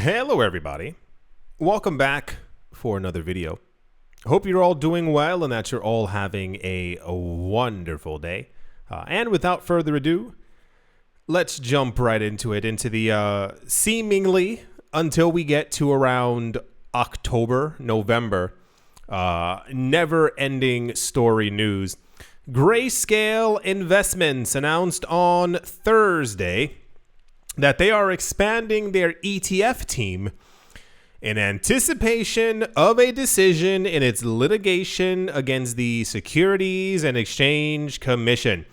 Hello everybody, welcome back for another video. Hope you're all doing well and that you're all having a wonderful day. And without further ado, let's jump right into it, into the seemingly, until we get to around October, November, never-ending story news. Grayscale Investments announced on Thursday that they are expanding their ETF team in anticipation of a decision in its litigation against the Securities and Exchange Commission.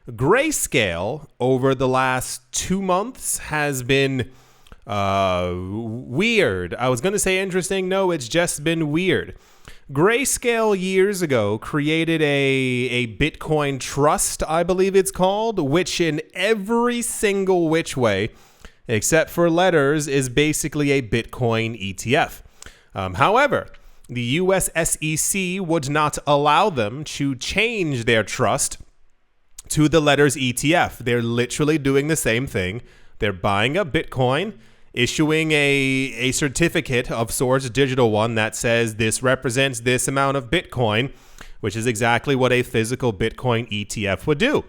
Grayscale, over the last 2 months, has been weird. I was going to say interesting. No, it's just been weird. Grayscale years ago created a Bitcoin trust, I believe it's called, which in every single which way, except for letters, is basically a Bitcoin ETF. However, the US SEC would not allow them to change their trust to the letters ETF. They're literally doing the same thing. They're buying up Bitcoin, issuing a certificate of sorts, digital one, that says this represents this amount of Bitcoin, which is exactly what a physical Bitcoin ETF would do.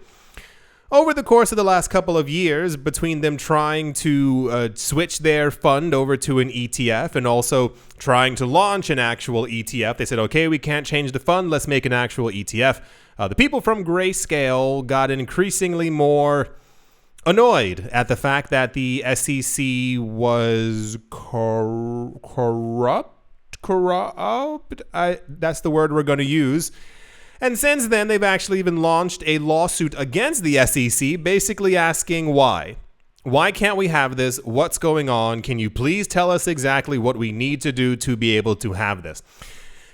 Over the course of the last couple of years, between them trying to switch their fund over to an ETF and also trying to launch an actual ETF, they said, okay, we can't change the fund, let's make an actual ETF. The people from Grayscale got increasingly more annoyed at the fact that the SEC was corrupt. That's the word we're going to use. And since then, they've actually even launched a lawsuit against the SEC, basically asking why. Why can't we have this? What's going on? Can you please tell us exactly what we need to do to be able to have this?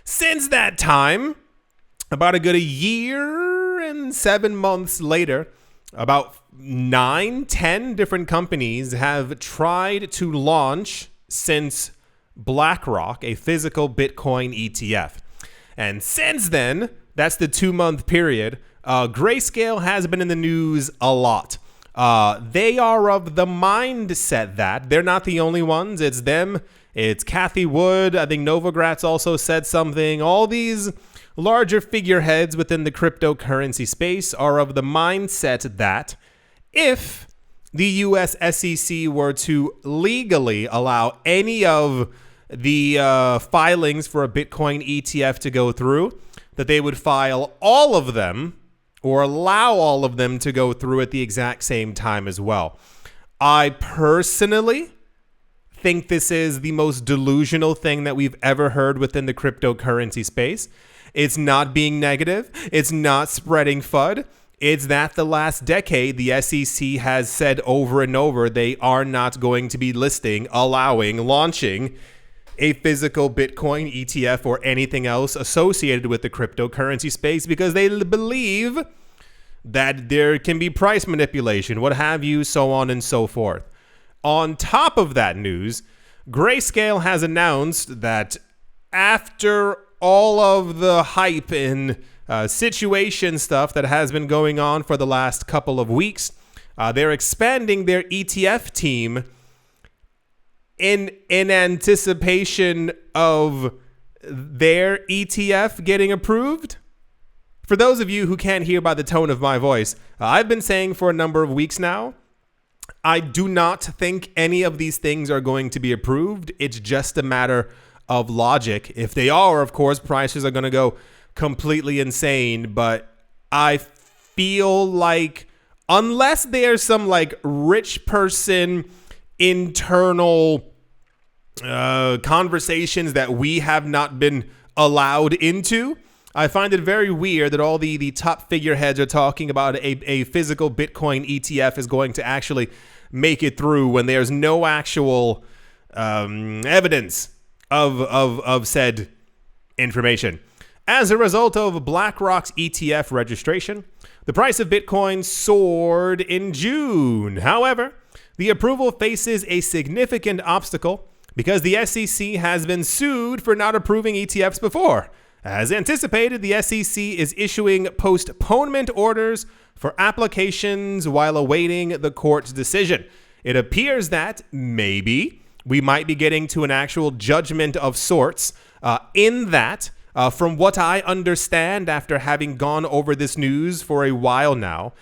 Since that time, about a good 1 year and 7 months later, about 9-10 different companies have tried to launch since BlackRock a physical Bitcoin ETF. And since then, that's the 2-month period, Grayscale has been in the news a lot. They are of the mindset that they're not the only ones. It's them. It's Cathie Wood. I think Novogratz also said something. All these larger figureheads within the cryptocurrency space are of the mindset that if the US SEC were to legally allow any of the filings for a Bitcoin ETF to go through, that they would file all of them or allow all of them to go through at the exact same time as well. I personally think this is the most delusional thing that we've ever heard within the cryptocurrency space. It's not being negative. It's not spreading FUD. It's that the last decade, the SEC has said over and over they are not going to be listing, allowing, launching a physical Bitcoin ETF or anything else associated with the cryptocurrency space because they believe that there can be price manipulation, what have you, so on and so forth. On top of that news, Grayscale has announced that after all of the hype and situation stuff that has been going on for the last couple of weeks, they're expanding their ETF team in anticipation of their ETF getting approved. For those of you who can't hear by the tone of my voice, I've been saying for a number of weeks now, I do not think any of these things are going to be approved. It's just a matter of logic. If they are, of course, prices are going to go completely insane. But I feel like unless there's some like rich person internal conversations that we have not been allowed into, I find it very weird that all the top figureheads are talking about a physical Bitcoin ETF is going to actually make it through when there's no actual evidence of said information. As a result of BlackRock's ETF registration, the price of Bitcoin soared in June. However, the approval faces a significant obstacle because the SEC has been sued for not approving ETFs before. As anticipated, the SEC is issuing postponement orders for applications while awaiting the court's decision. It appears that maybe we might be getting to an actual judgment of sorts in that. From what I understand after having gone over this news for a while now,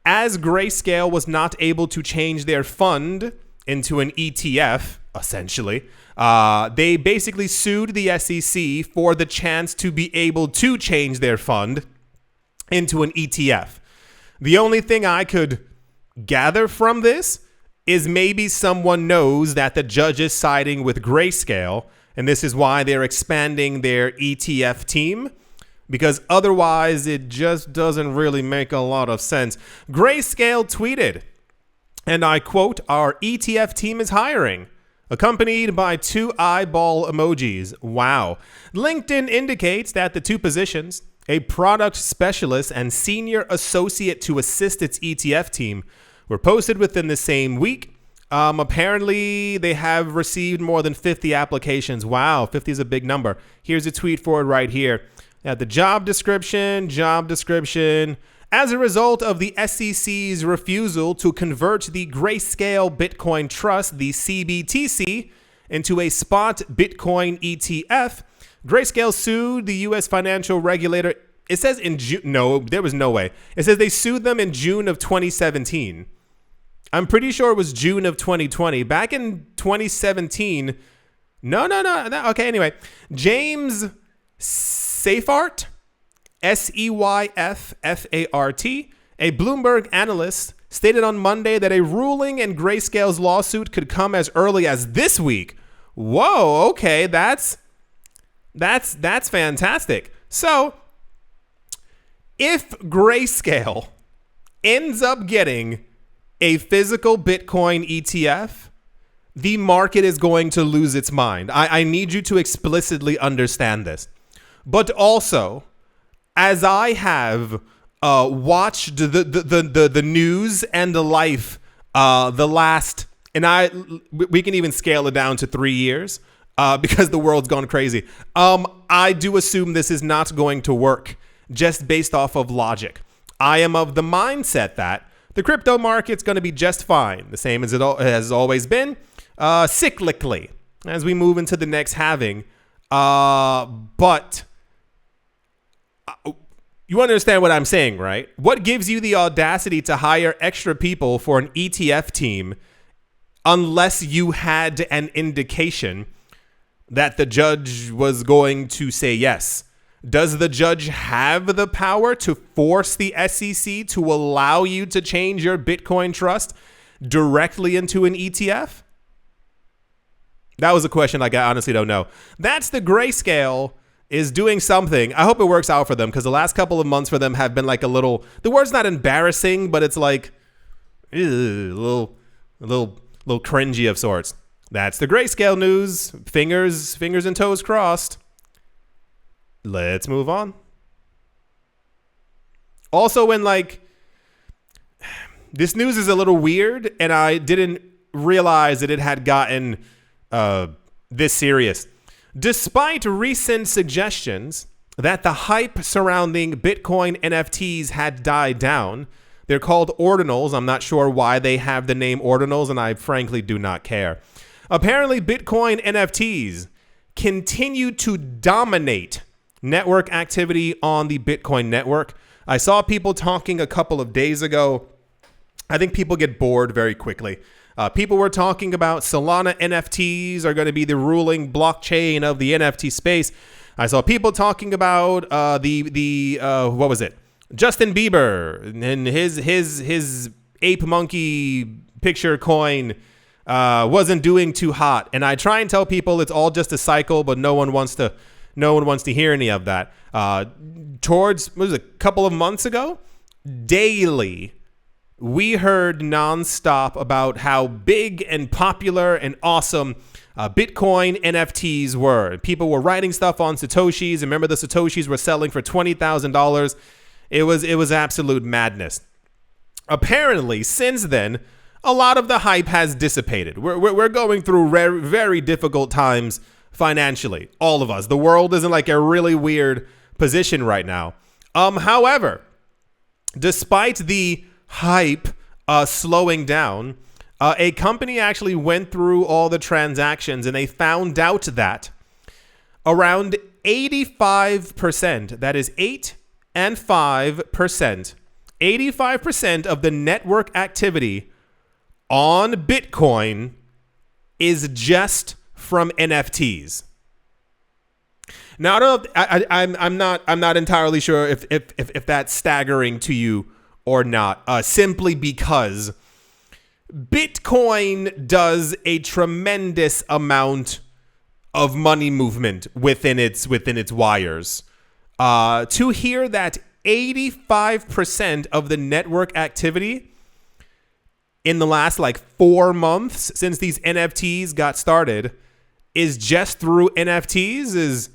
as Grayscale was not able to change their fund into an ETF, essentially, they basically sued the SEC for the chance to be able to change their fund into an ETF. The only thing I could gather from this is maybe someone knows that the judge is siding with Grayscale, and this is why they're expanding their ETF team, because otherwise it just doesn't really make a lot of sense. Grayscale tweeted, and I quote, "Our ETF team is hiring," accompanied by 2 eyeball emojis. Wow. LinkedIn indicates that the 2 positions, a product specialist and senior associate to assist its ETF team, were posted within the same week. Apparently, they have received more than 50 applications. Wow, 50 is a big number. Here's a tweet for it right here. The job description. As a result of the SEC's refusal to convert the Grayscale Bitcoin Trust, the CBTC, into a spot Bitcoin ETF, Grayscale sued the U.S. financial regulator. It says in June. No, there was no way. It says they sued them in June of 2017. I'm pretty sure it was June of 2020. Back in 2017. No. Okay, anyway. James Seyffart, Seyffart, a Bloomberg analyst, stated on Monday that a ruling in Grayscale's lawsuit could come as early as this week. Whoa, okay, that's fantastic. So, if Grayscale ends up getting a physical Bitcoin ETF, the market is going to lose its mind. I need you to explicitly understand this. But also, as I have watched the news and the life the last, and we can even scale it down to 3 years because the world's gone crazy. I do assume this is not going to work just based off of logic. I am of the mindset that the crypto market's going to be just fine, the same as it has always been, cyclically, as we move into the next halving. But you understand what I'm saying, right? What gives you the audacity to hire extra people for an ETF team unless you had an indication that the judge was going to say yes? Does the judge have the power to force the SEC to allow you to change your Bitcoin trust directly into an ETF? That was a question I honestly don't know. That's the Grayscale is doing something. I hope it works out for them, because the last couple of months for them have been like a little, the word's not embarrassing, but it's like a little cringy of sorts. That's the Grayscale news. Fingers and toes crossed. Let's move on. Also, when this news is a little weird, and I didn't realize that it had gotten this serious. Despite recent suggestions that the hype surrounding Bitcoin NFTs had died down, they're called ordinals. I'm not sure why they have the name ordinals, and I frankly do not care. Apparently, Bitcoin NFTs continue to dominate network activity on the Bitcoin network. I saw people talking a couple of days ago. I think people get bored very quickly. People were talking about Solana NFTs are going to be the ruling blockchain of the NFT space. I saw people talking about what was it? Justin Bieber and his ape monkey picture coin wasn't doing too hot. And I try and tell people it's all just a cycle, but no one wants to hear any of that. Towards a couple of months ago, daily, we heard nonstop about how big and popular and awesome Bitcoin NFTs were. People were writing stuff on Satoshis. Remember, the Satoshis were selling for $20,000. It was absolute madness. Apparently, since then, a lot of the hype has dissipated. We're going through very, very difficult times financially. All of us. The world is in a really weird position right now. However, despite the hype slowing down, A company actually went through all the transactions and they found out that around 85%, that is 8 and 5%, 85% of the network activity on Bitcoin is just from NFTs. Now, I'm not entirely sure if that's staggering to you or not, simply because Bitcoin does a tremendous amount of money movement within its wires. To hear that 85% of the network activity in the last 4 months since these NFTs got started is just through NFTs is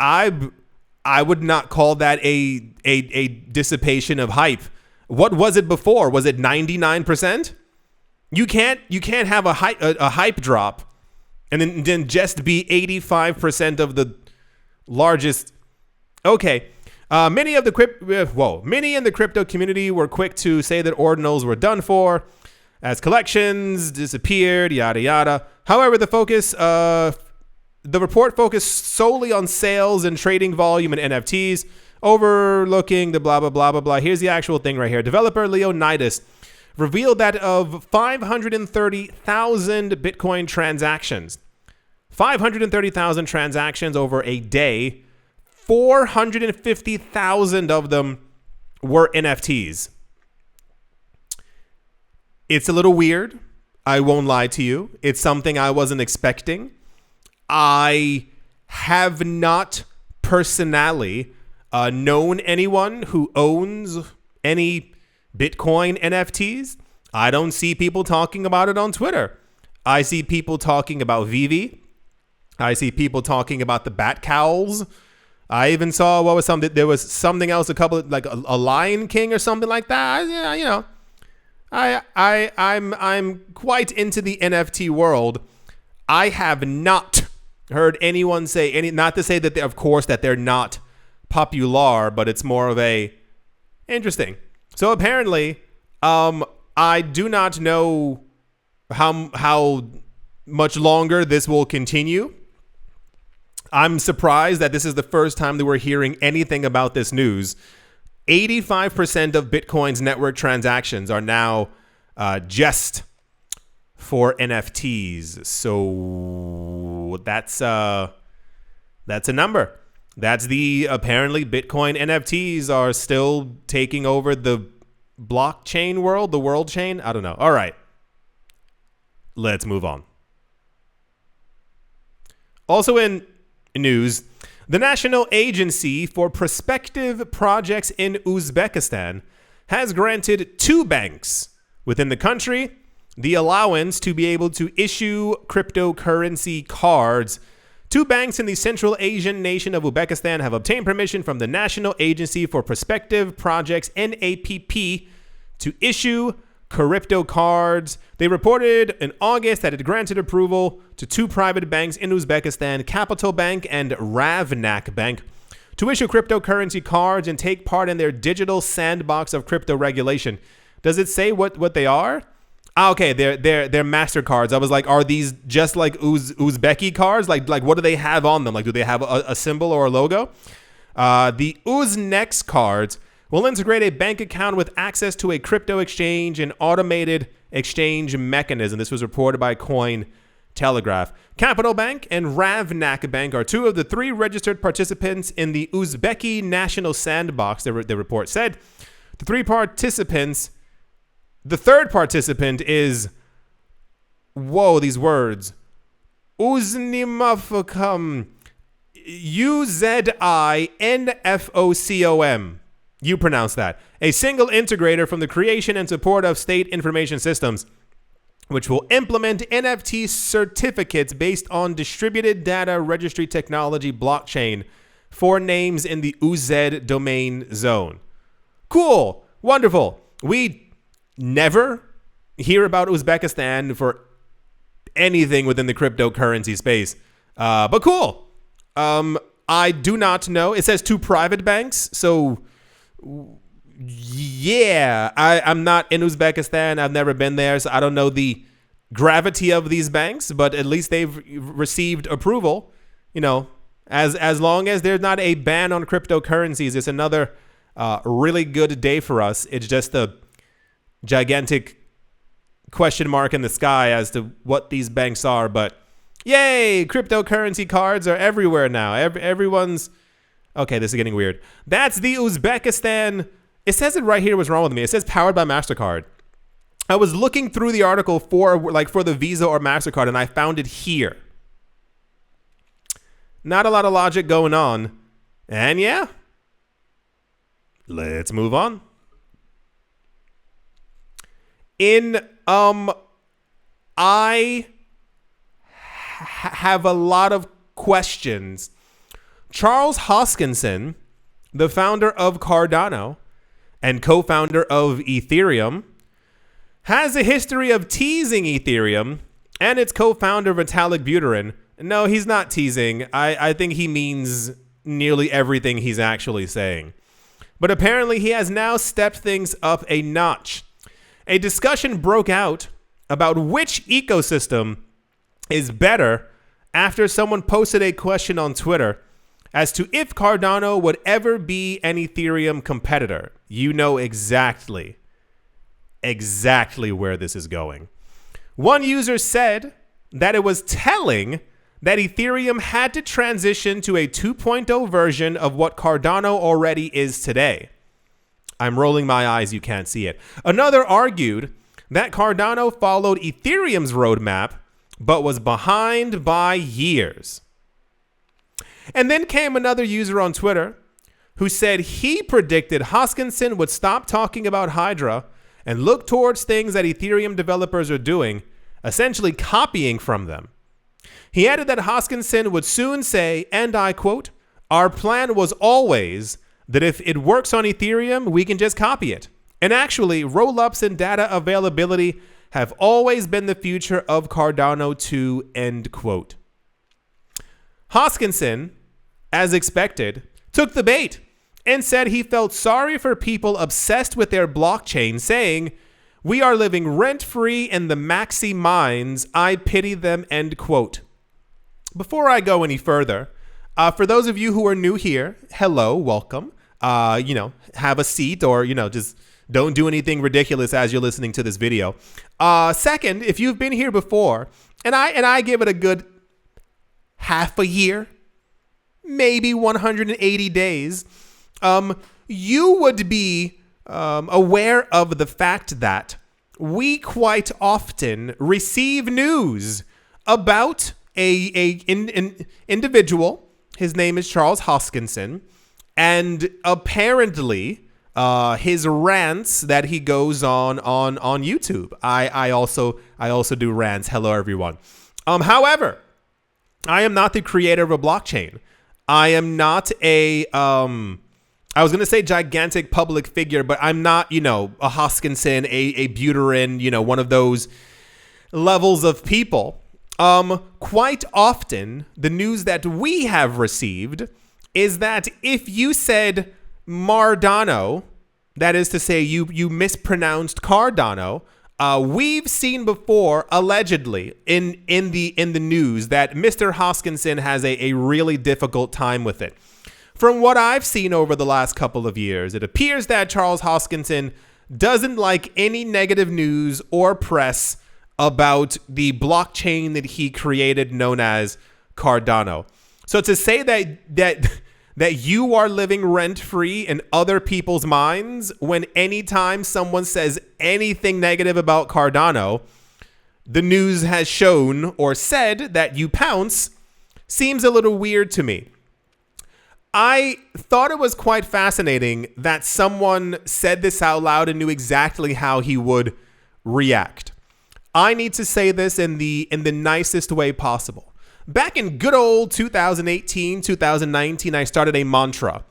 I would not call that a dissipation of hype. What was it before? Was it 99%? You can't have a hype drop and then just be 85% of the largest. Okay. Many in the crypto community were quick to say that ordinals were done for as collections disappeared, yada yada. However, the report focused solely on sales and trading volume in NFTs, overlooking the blah blah blah blah blah. Here's the actual thing right here. Developer Leonidas revealed that of 530,000 Bitcoin transactions, 530,000 transactions over a day, 450,000 of them were NFTs. It's a little weird. I won't lie to you. It's something I wasn't expecting. I have not personally known anyone who owns any Bitcoin NFTs. I don't see people talking about it on Twitter. I see people talking about Vivi. I see people talking about the bat cowls. I even saw there was something else, a Lion King or something like that. Yeah, you know, I'm quite into the NFT world. I have not heard anyone say any. Not to say that of course that they're not popular, but it's more of a interesting. So apparently, I do not know how much longer this will continue. I'm surprised that this is the first time that we're hearing anything about this news. 85% of Bitcoin's network transactions are now just for NFTs. So that's a number. That's apparently Bitcoin NFTs are still taking over the blockchain world, the world chain. I don't know. All right. Let's move on. Also in news, the National Agency for Prospective Projects in Uzbekistan has granted 2 banks within the country the allowance to be able to issue cryptocurrency cards. 2 banks in the Central Asian nation of Uzbekistan have obtained permission from the National Agency for Prospective Projects, NAPP, to issue crypto cards. They reported in August that it granted approval to 2 private banks in Uzbekistan, Capital Bank and Ravnak Bank, to issue cryptocurrency cards and take part in their digital sandbox of crypto regulation. Does it say what they are? Okay, they're MasterCards. I was like, are these just like Uzbeki cards? Like what do they have on them? Like, do they have a symbol or a logo? The Uznex cards will integrate a bank account with access to a crypto exchange and automated exchange mechanism. This was reported by Cointelegraph. Capital Bank and Ravnak Bank are 2 of the 3 registered participants in the Uzbeki National Sandbox, the report said. The 3 participants, the 3rd participant is, whoa, these words, Uznimafocom, Uzzinfocom. You pronounce that. A single integrator from the creation and support of state information systems, which will implement NFT certificates based on distributed data registry technology blockchain for names in the UZ domain zone. Cool. Wonderful. We never hear about Uzbekistan for anything within the cryptocurrency space. But cool. I do not know. It says 2 private banks. So yeah, I'm not in Uzbekistan. I've never been there, so I don't know the gravity of these banks, but at least they've received approval. You know, as long as there's not a ban on cryptocurrencies, it's another really good day for us. It's just a gigantic question mark in the sky as to what these banks are. But yay, cryptocurrency cards are everywhere now. Everyone's... Okay, this is getting weird. That's the Uzbekistan... It says it right here. What's wrong with me? It says powered by MasterCard. I was looking through the article for the Visa or MasterCard, and I found it here. Not a lot of logic going on. And yeah, let's move on. I have a lot of questions. Charles Hoskinson, the founder of Cardano and co-founder of Ethereum, has a history of teasing Ethereum and its co-founder Vitalik Buterin. No, he's not teasing. I think he means nearly everything he's actually saying. But apparently he has now stepped things up a notch. A discussion broke out about which ecosystem is better after someone posted a question on Twitter as to if Cardano would ever be an Ethereum competitor. You know exactly where this is going. One user said that it was telling that Ethereum had to transition to a 2.0 version of what Cardano already is today. I'm rolling my eyes, you can't see it. Another argued that Cardano followed Ethereum's roadmap, but was behind by years. And then came another user on Twitter who said he predicted Hoskinson would stop talking about Hydra and look towards things that Ethereum developers are doing, essentially copying from them. He added that Hoskinson would soon say, and I quote, "Our plan was always that if it works on Ethereum, we can just copy it. And actually, roll-ups and data availability have always been the future of Cardano too," end quote. Hoskinson, as expected, took the bait and said he felt sorry for people obsessed with their blockchain, saying, "We are living rent-free in the maxi mines. I pity them," end quote. Before I go any further, for those of you who are new here, hello, welcome. Have a seat or, just don't do anything ridiculous as you're listening to this video. Second, if you've been here before, and I give it a good half a year, maybe 180 days, you would be aware of the fact that we quite often receive news about an individual. His name is Charles Hoskinson, and apparently his rants that he goes on YouTube. I also do rants. Hello, everyone. However, I am not the creator of a blockchain. I am not I was going to say gigantic public figure, but I'm not, a Hoskinson, a Buterin, one of those levels of people. Quite often, the news that we have received is that if you said Mardano, that is to say you mispronounced Cardano, we've seen before, allegedly, in the news that Mr. Hoskinson has a really difficult time with it. From what I've seen over the last couple of years, it appears that Charles Hoskinson doesn't like any negative news or press about the blockchain that he created known as Cardano. So to say that you are living rent-free in other people's minds when anytime someone says anything negative about Cardano, the news has shown or said that you pounce, seems a little weird to me. I thought it was quite fascinating that someone said this out loud and knew exactly how he would react. I need to say this in the nicest way possible. Back in good old 2018, 2019, I started a mantra.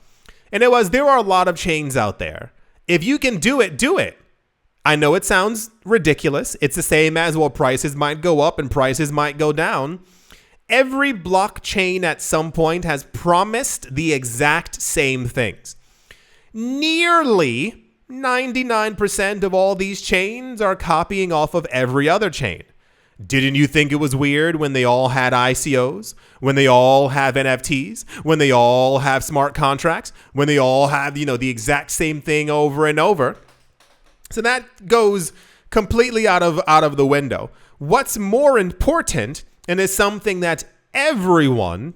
And it was, there are a lot of chains out there. If you can do it, do it. I know it sounds ridiculous. It's the same as, well, prices might go up and prices might go down. Every blockchain at some point has promised the exact same things. Nearly 99% of all these chains are copying off of every other chain. Didn't you think it was weird when they all had ICOs, when they all have NFTs, when they all have smart contracts, when they all have, the exact same thing over and over? So that goes completely out of the window. What's more important, and is something that everyone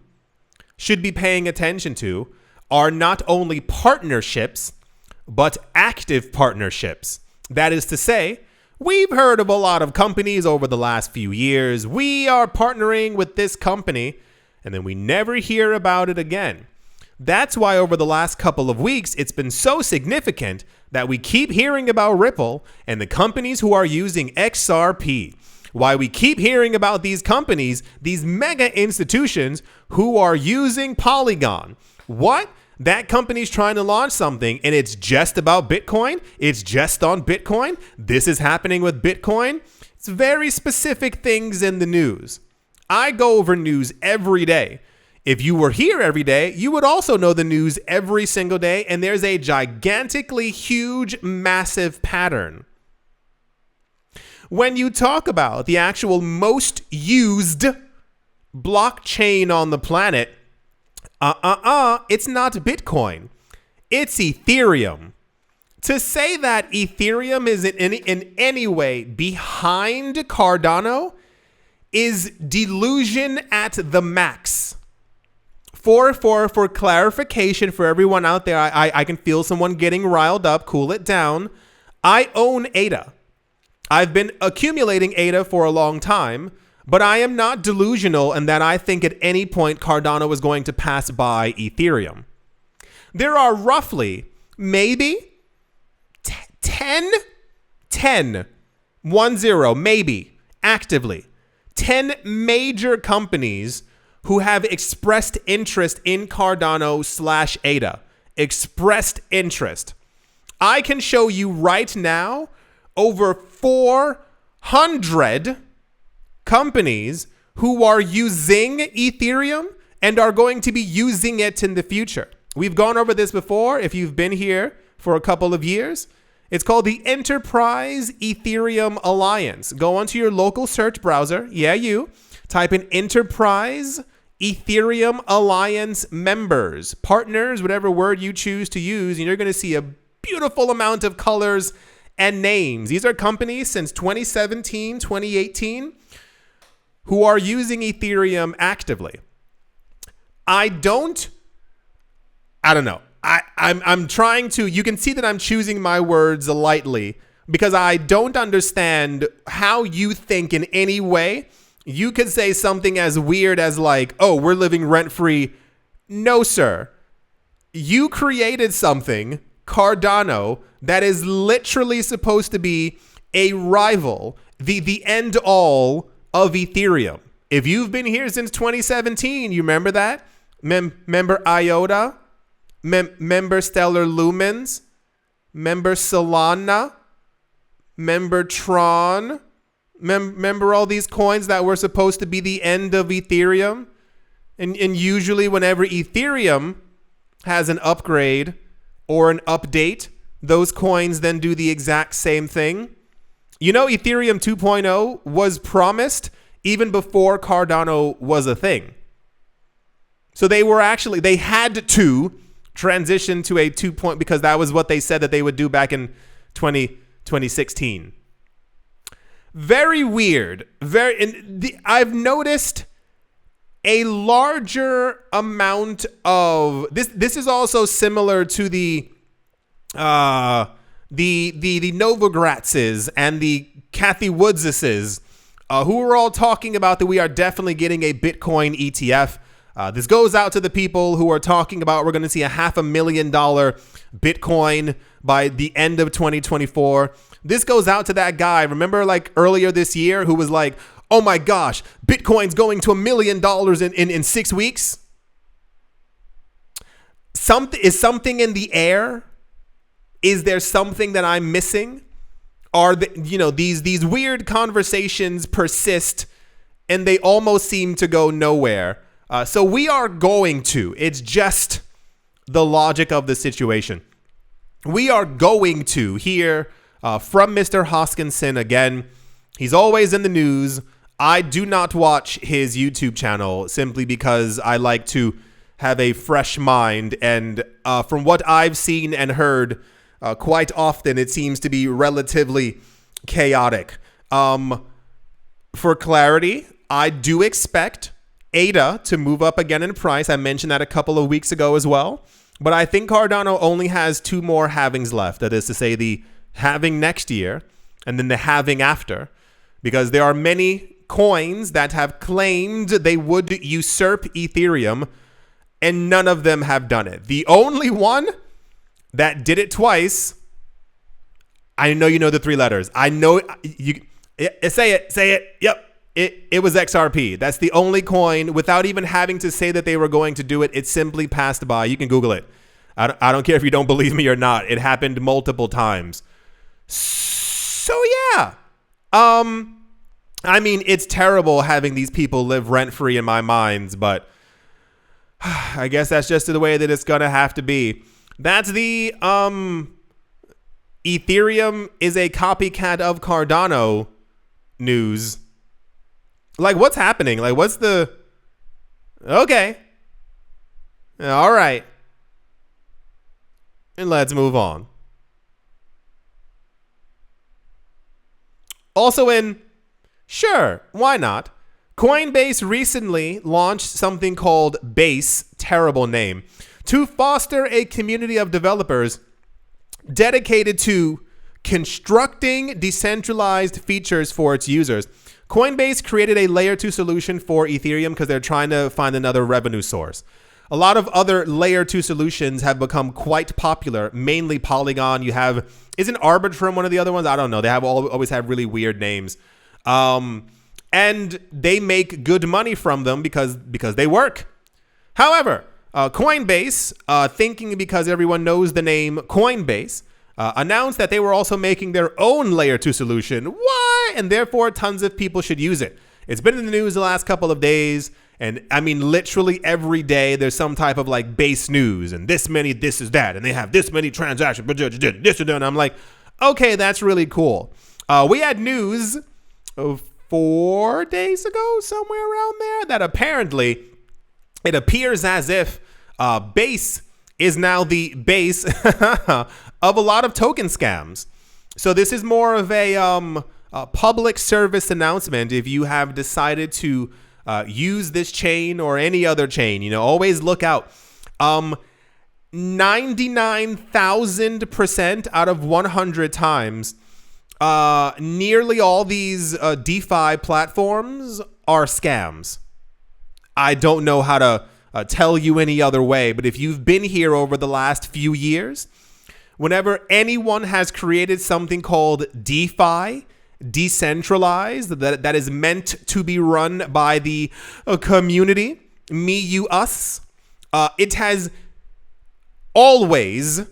should be paying attention to, are not only partnerships, but active partnerships. That is to say, we've heard of a lot of companies over the last few years. We are partnering with this company, and then we never hear about it again. That's why over the last couple of weeks, it's been so significant that we keep hearing about Ripple and the companies who are using XRP. Why we keep hearing about these companies, these mega institutions who are using Polygon. What? That company's trying to launch something and it's just about Bitcoin. It's just on Bitcoin. This is happening with Bitcoin. It's very specific things in the news. I go over news every day. If you were here every day, you would also know the news every single day. And there's a gigantically huge, massive pattern. When you talk about the actual most used blockchain on the planet, it's not Bitcoin. It's Ethereum. To say that Ethereum is in any way behind Cardano is delusion at the max. For clarification for everyone out there, I can feel someone getting riled up. Cool it down. I own ADA. I've been accumulating ADA for a long time. But I am not delusional in that I think at any point Cardano is going to pass by Ethereum. There are roughly maybe 10, maybe actively 10 major companies who have expressed interest in Cardano / ADA. Expressed interest. I can show you right now over 400 companies who are using Ethereum and are going to be using it in the future. We've gone over this before. If you've been here for a couple of years, it's called the Enterprise Ethereum Alliance. Go onto your local search browser. Yeah, you type in Enterprise Ethereum Alliance members, partners, whatever word you choose to use, and you're going to see a beautiful amount of colors and names. These are companies since 2017, 2018 who are using Ethereum actively. I don't know. I'm trying to, you can see that I'm choosing my words lightly because I don't understand how you think in any way you could say something as weird as like, oh, we're living rent-free. No, sir. You created something, Cardano, that is literally supposed to be a rival, the end all of Ethereum. If you've been here since 2017, you remember that? Member IOTA? Member Stellar Lumens? Member Solana? Member Tron? Remember all these coins that were supposed to be the end of Ethereum? And usually whenever Ethereum has an upgrade or an update, those coins then do the exact same thing. You know, Ethereum 2.0 was promised even before Cardano was a thing. So they had to transition to a 2.0 because that was what they said that they would do back in 2016. Very weird. I've noticed a larger amount of this is also similar to the Novogratses and the Kathy Woodses, who were all talking about that we are definitely getting a Bitcoin ETF. This goes out to the people who are talking about we're going to see $500,000 Bitcoin by the end of 2024. This goes out to that guy, remember like earlier this year, who was like, oh my gosh, Bitcoin's going to $1 million in 6 weeks. Is something in the air? Is there something that I'm missing? Are these weird conversations persist and they almost seem to go nowhere. So we are going to, it's just the logic of the situation. We are going to hear from Mr. Hoskinson again. He's always in the news. I do not watch his YouTube channel simply because I like to have a fresh mind. And from what I've seen and heard, quite often it seems to be relatively chaotic. For clarity, I do expect ADA to move up again in price. I mentioned that a couple of weeks ago as well. But I think Cardano only has 2 more halvings left. That is to say, the halving next year and then the halving after. Because there are many coins that have claimed they would usurp Ethereum, and none of them have done it. The only one that did it twice, I know you know the 3 letters. I know you say it. Yep. It was XRP. That's the only coin without even having to say that they were going to do it. It simply passed by. You can Google it. I don't care if you don't believe me or not. It happened multiple times. So yeah. I mean, it's terrible having these people live rent-free in my minds, but I guess that's just the way that it's going to have to be. That's the Ethereum is a copycat of Cardano news. Like, what's happening? Like, what's the... Okay. All right. And let's move on. Also sure, why not? Coinbase recently launched something called Base, terrible name, to foster a community of developers dedicated to constructing decentralized features for its users. Coinbase created a layer 2 solution for Ethereum because they're trying to find another revenue source. A lot of other layer 2 solutions have become quite popular, mainly Polygon. You have, isn't Arbitrum one of the other ones? I don't know. They have always have really weird names. And they make good money from them because they work. However, Coinbase, thinking because everyone knows the name Coinbase, announced that they were also making their own layer 2 solution. Why? And therefore, tons of people should use it. It's been in the news the last couple of days. And I mean, literally every day there's some type of like base news and this many, this is that. And they have this many transactions, but this and that. And I'm like, okay, that's really cool. We had news 4 days ago, somewhere around there, that apparently it appears as if Base is now the base of a lot of token scams. So this is more of a public service announcement. If you have decided to use this chain or any other chain, always look out. 99,000% out of 100 times, nearly all these DeFi platforms are scams. I don't know how to tell you any other way, but if you've been here over the last few years, whenever anyone has created something called DeFi, decentralized, that is meant to be run by the community, me, you, us, it has always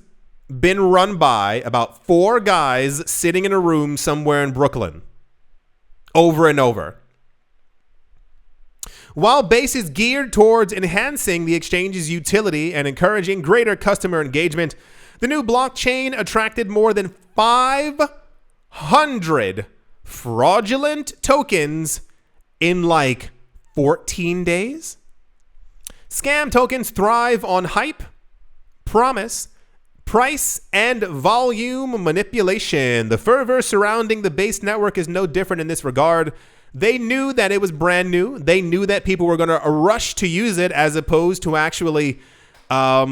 been run by about 4 guys sitting in a room somewhere in Brooklyn over and over. While Base is geared towards enhancing the exchange's utility and encouraging greater customer engagement, the new blockchain attracted more than 500 fraudulent tokens in like 14 days. Scam tokens thrive on hype, promise, price, and volume manipulation. The fervor surrounding the Base network is no different in this regard. They knew that it was brand new. They knew that people were going to rush to use it as opposed to actually, why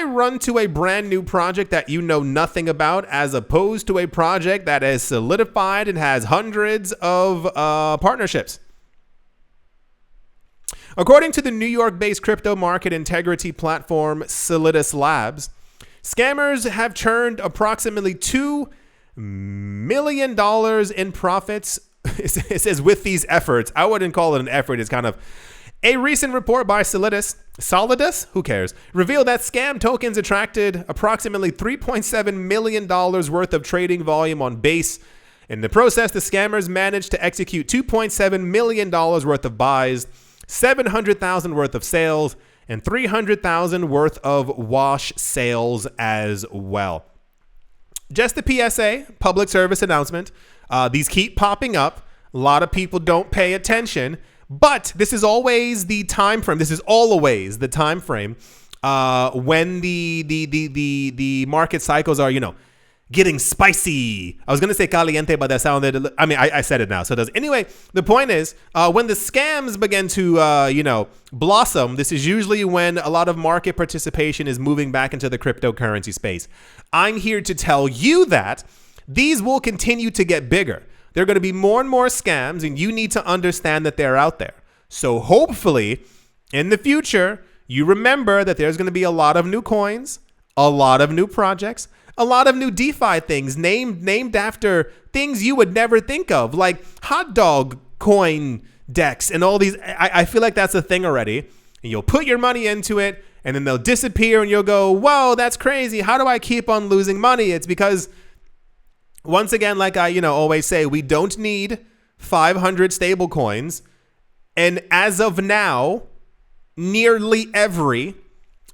run to a brand new project that you know nothing about as opposed to a project that is solidified and has hundreds of partnerships? According to the New York-based crypto market integrity platform Solidus Labs, scammers have churned approximately $2 million in profits. It says with these efforts. I wouldn't call it an effort. It's kind of a recent report by Solidus, who cares, revealed that scam tokens attracted approximately $3.7 million worth of trading volume on Base. In the process, the scammers managed to execute $2.7 million worth of buys, $700,000 worth of sales, and $300,000 worth of wash sales as well. Just a PSA, public service announcement. These keep popping up. A lot of people don't pay attention, but this is always the time frame. This is always the time frame when the market cycles are, getting spicy. I was going to say caliente, but that sounded, I said it now, so it does. Anyway, the point is, when the scams begin to, blossom, this is usually when a lot of market participation is moving back into the cryptocurrency space. I'm here to tell you that these will continue to get bigger. There are going to be more and more scams, and you need to understand that they're out there. So hopefully, in the future, you remember that there's going to be a lot of new coins, a lot of new projects, a lot of new DeFi things named after things you would never think of, like hot dog coin decks and all these. I feel like that's a thing already. And you'll put your money into it, and then they'll disappear, and you'll go, whoa, that's crazy. How do I keep on losing money? It's because, once again, like I always say, we don't need 500 stable coins. And as of now, nearly every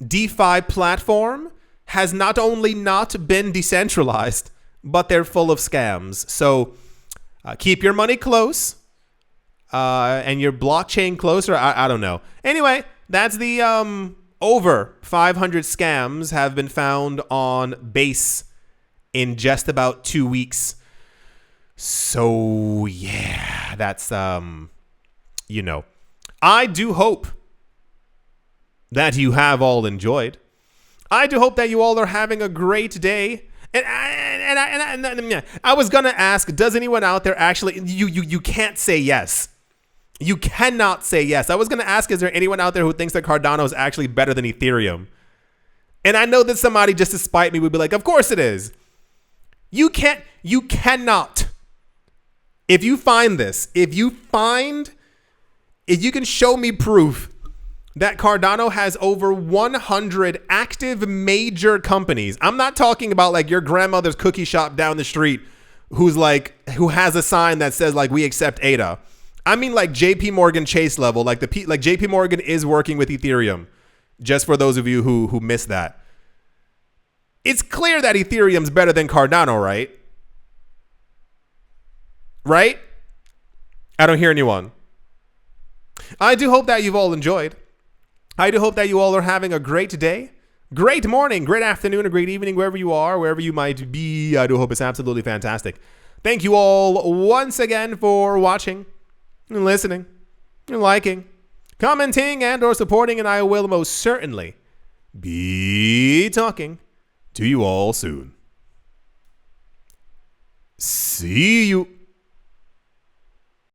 DeFi platform has not only not been decentralized, but they're full of scams. So keep your money close and your blockchain closer. I don't know. Anyway, that's the over 500 scams have been found on Base in just about 2 weeks. So yeah, that's, I do hope that you have all enjoyed. I do hope that you all are having a great day. And I was going to ask, does anyone out there actually, you can't say yes. You cannot say yes. I was going to ask, is there anyone out there who thinks that Cardano is actually better than Ethereum? And I know that somebody, just to spite me, would be like, of course it is. You cannot. If you find this, if you can show me proof that Cardano has over 100 active major companies. I'm not talking about like your grandmother's cookie shop down the street who has a sign that says like we accept ADA. I mean like JP Morgan Chase level, like JP Morgan is working with Ethereum. Just for those of you who missed that. It's clear that Ethereum's better than Cardano, right? Right? I don't hear anyone. I do hope that you've all enjoyed. I do hope that you all are having a great day, great morning, great afternoon, or great evening, wherever you are, wherever you might be. I do hope it's absolutely fantastic. Thank you all once again for watching and listening and liking, commenting, and or supporting, and I will most certainly be talking to you all soon. See you.